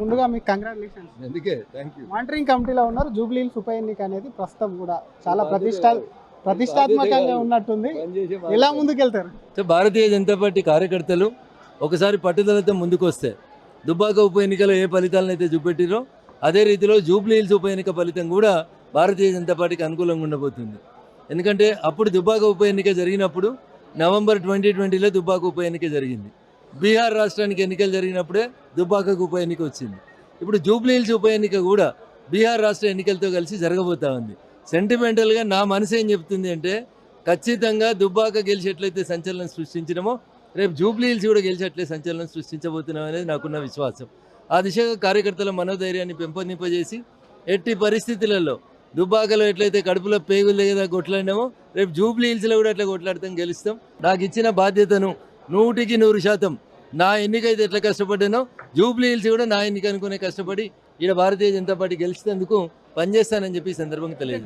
ముందుగా మీకు కంగ్రాచులేషన్స్. అందుకే థ్యాంక్ యూ. మానిటరింగ్ కమిటీలో ఉన్నారు. జూబ్లీ హిల్స్ ఉప ఎన్నిక అనేది ప్రస్తుతం కూడా చాలా ప్రతిష్టాత్మకంగా ఉన్నట్టుంది. ఎలా ముందుకెళ్తారు? భారతీయ జనతా పార్టీ కార్యకర్తలు ఒకసారి పట్టుదలతో ముందుకు వస్తే దుబ్బాక ఉప ఎన్నికలో ఏ ఫలితాలను అయితే చూపెట్టిరో అదే రీతిలో జూబ్లీ హిల్స్ ఉప ఎన్నిక ఫలితం కూడా భారతీయ జనతా పార్టీకి అనుకూలంగా ఉండబోతుంది. ఎందుకంటే అప్పుడు దుబ్బాక ఉప ఎన్నిక జరిగినప్పుడు నవంబర్ 2020లో దుబ్బాక ఉప ఎన్నిక జరిగింది. బీహార్ రాష్ట్రానికి ఎన్నికలు జరిగినప్పుడే దుబ్బాకకు ఉప ఎన్నిక వచ్చింది. ఇప్పుడు జూబ్లీ హిల్స్ ఉప ఎన్నిక కూడా బీహార్ రాష్ట్ర ఎన్నికలతో కలిసి జరగబోతా ఉంది. సెంటిమెంటల్గా నా మనసు ఏం చెప్తుంది అంటే ఖచ్చితంగా దుబ్బాక గెలిచేట్లయితే సంచలనం సృష్టించడమో రేపు జూబ్లీ హిల్స్ కూడా గెలిచేట్లే సంచలనం సృష్టించబోతున్నాం అనేది నాకున్న విశ్వాసం. ఆ దిశగా కార్యకర్తల మనోధైర్యాన్ని పెంపొందింపజేసి ఎట్టి పరిస్థితులలో దుబ్బాకలో ఎట్లయితే కడుపులో పేగులు లేదా కొట్లాడినామో రేపు జూబ్లీ హిల్స్లో కూడా అట్లా కొట్లాడతాం, గెలుస్తాం. నాకు ఇచ్చిన బాధ్యతను 100% నా ఎన్నికైతే ఎట్లా కష్టపడ్డానో జూబ్లీ హిల్స్ కూడా నా ఎన్నిక అనుకునే కష్టపడి ఇక్కడ భారతీయ జనతా పార్టీ గెలిచినందుకు పనిచేస్తానని చెప్పి ఈ సందర్భంగా తెలియదు.